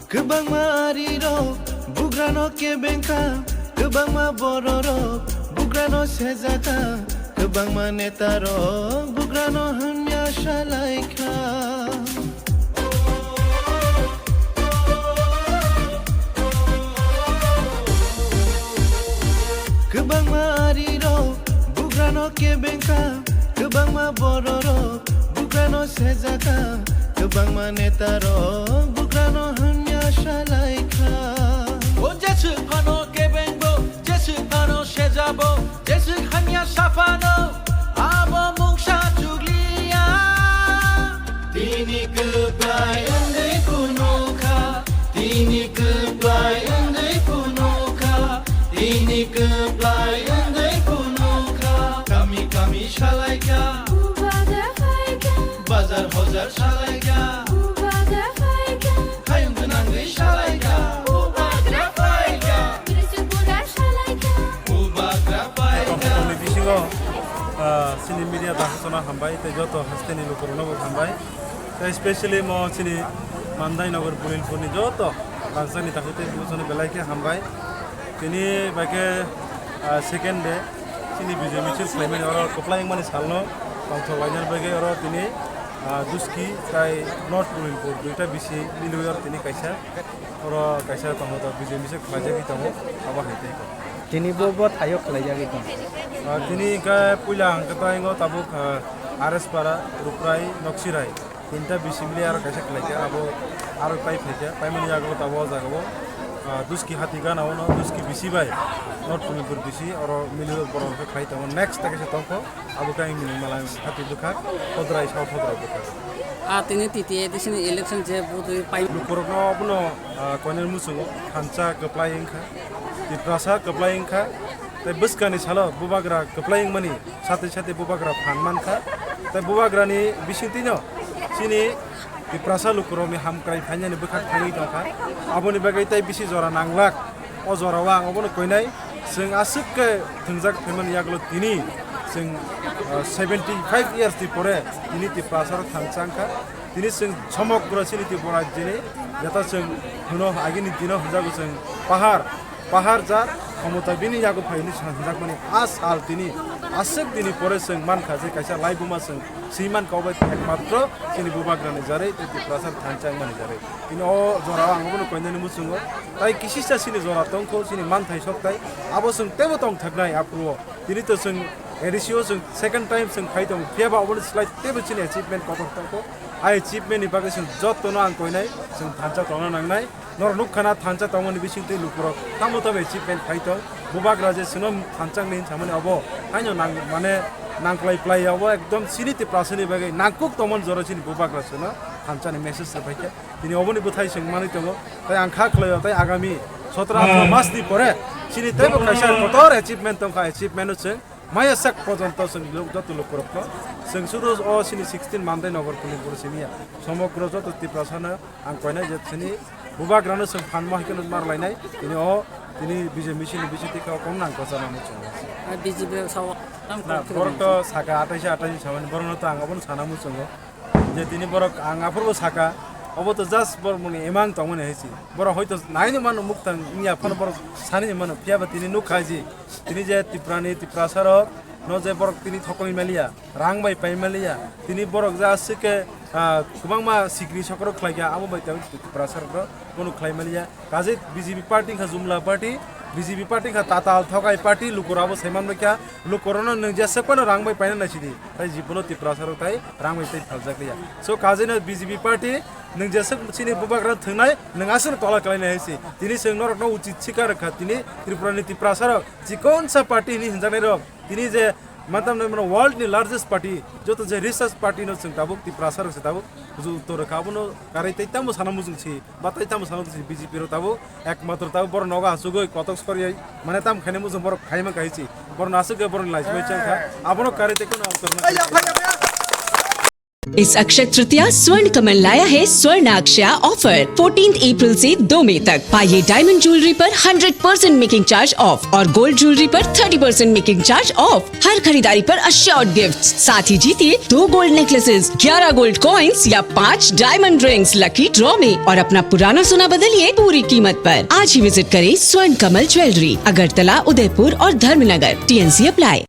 Kebang mariro, bugrano ke bengka, kebang ma bororo, bugrano sezata, kebang ma netaro, bugrano hanya shalaika. Kebang mariro, bugrano ke bengka, kebang ma bororo, bugrano sezata, kebang ma netaro, bugrano hanya shalaika. O jesu pano kebengo, jesu pano shezabo, jesu hanya safano, abo mungsha juglia. Tini keblai andai kunoka, tini keblai andai kunoka, tini keblai andai kunoka. Kami shalaika, bazar hozar shalaika, hayung benangai shalaika. Sini media bahasana hambai, te joto hasteni lokorono hambai, te especially mo sini Mandai Nagar Pulilpur ni joto bangsa ni takute busoni belai ke hambai, kini bagai second day sini BJP misil claiming orang kopla yang mana salno, bangsa wajar bagai orang kini duski kai North Pulilpur, duita bisi liluar kini kaisa, orang kaisa tamu ta BJP misil kaja kita mo apa hete ko. Kini bobot ayok kaja kita. Kini ke pulang kita ingo tabuk Ares para Ruprai Noksirai tinta bisibli ar kaisa kelake abo ar pai feja pai mani jago tabo jago duski hatiga na ono duski bisibai not Pulilpur bisi oro milio boron ke khai tamo next take se tongko abo kai mini malang hati dukha podrai shau podrai dukha tini titi edition election je butu pai lukorno buno konel musungo hancha keplaing kha diprasa keplaing kha te buskani salo bubagra keplaing mani sate sate bubagra phanman kha te bubagra ni bisintino sini diprasa lukromi hamkrai phanya ni bukhat thani tongkha aboni bagai tai bisi jora nanglak o jora wang oboni koinai sing asuk ke thungjak pheman yaglo tini sing 75 years ti pore tini diprasa thangchangkha tini sing সমগ্র sini ti pora jini jata sing huno agini dino hunjago sing pahar jar ক্ষমতা বিনি যাগো ফাইনি সানজাক মানে আসাল তিনি আসক দিনি পরে song মান খাজে কাইসা লাইবুমা song সিমান কবাই একমাত্র তিনি বুবাগ্রানে জারে তি প্রাসার থানচাং মানে জারে তিনি ও জরা আঙ্গবনো কইনানি মুসুঙ্গ তাই কিসিসা সিনি জরা তংখো সিনি মান থাই সবতাই আবো সং তেবো তং থাকনাই আপরো তিনি তো সং এডিসিও সং সেকেন্ড টাইম সং খাইতং ফেবা অবন স্লাইড তেবো সিনি অ্যাচিভমেন্ট কত তংখো আই অ্যাচিভমেন্ট নি বাগে সং যতনো আং কইনাই song থানচা তংনা নাংনাই nor nukhana thancha tongoni bisingte lukuro tamo tabe achievement khaito bubagra je sunom thanchang nin samane abo haino nang mane nangklai plai abo ekdom siniti prasani bagai nangkuk tomon jora sini bubagra suno thanchani message sa baike tini oboni buthai singmani tongo tai angkha khlayo tai agami 17 mas ni pore sini tebo kaisa kotor achievement tongka achievement se maya sak পর্যন্ত song যত লুকরক song শুরু ও সিনি 16 Mandai Nagar Pulilpur সিনিয়া সমগ্র যত তি প্রশাসন আং কইনাই যে সিনি বুবাগ্রানো সং ফানমা হিকন মারলাইনাই তিনি ও তিনি মিছিল বিজেপি কম নাম জানা মুচুং বিজেপি সাও না বরক সাকা 28 সামানি বরং তো আঙাবন সানা মুচুং যে তিনি বরক আঙাফোরবো সাকা अब तो जस्ट बर मुनि एमांग तो मने हेसी बर होय तो नाइनि मानो मुक्तन इया फन बर सानि मानो पियाबा तिनि नुखाजी तिनि जे तिप्रासार न जे बर तिनि थकनि मेलिया रांग बाय पाइ मेलिया तिनि बरक जा सिके गोबां मा सिग्रि सकरो खलाया आबो बाय तिप्रासार कोनु खलाय मेलिया काजे बीजेपी पार्टी का जुमला पार्टी बीजेपी पार्टी का ताताल थकाय पार्टी लुकुराबो सैमान क्या लुकुरनो नों जेसे कोन रांग बाय पाइना नासिदि ताइ जिबनो तिप्रासार ताइ रांग बाय ताइ फालजाकलिया सो काजेनो बीजेपी पार्टी नों जेसे सिनि बुबाग्रा थंनाय नोंआसो तला कलायनाय हेसि तिनि सोंनरक न उचित सिकार खा तिनि त्रिपुरानि तिप्रासार जिकोन सा पार्टी नि हिंजानाय रक तिनि जे मतलब न वर्ल्ड नि लार्जेस्ट पार्टी जो तो जे रिसर्च पार्टी न जों दाबो तिप्रासार से दाबो जो तो रखाबनो कारै तैतामो सानामु जों छि बा तैतामो सानामु छि बीजेपी रो दाबो एकमात्र दाबो बर नगा हासुगै कतक सरियै माने ताम खाइनेमु जों बर खाइमा खाइछि बर नासुगै बर लाइसमै चंखा आबनो कारै तैको न इस अक्षय तृतीया स्वर्ण कमल लाया है स्वर्ण अक्षया ऑफर 14 अप्रैल से 2 मई तक। पाइए डायमंड ज्वेलरी पर 100% मेकिंग चार्ज ऑफ और गोल्ड ज्वेलरी पर 30% मेकिंग चार्ज ऑफ। हर खरीदारी पर अश्योर्ड गिफ्ट्स, साथ ही जीतिए 2 गोल्ड नेकलेसेस, 11 गोल्ड कॉइन्स या 5 डायमंड रिंग्स लकी ड्रॉ में और अपना पुराना सोना बदलिए पूरी कीमत पर। आज ही विजिट करें स्वर्ण कमल ज्वेलरी, अगरतला, उदयपुर और धर्मनगर। TNC apply.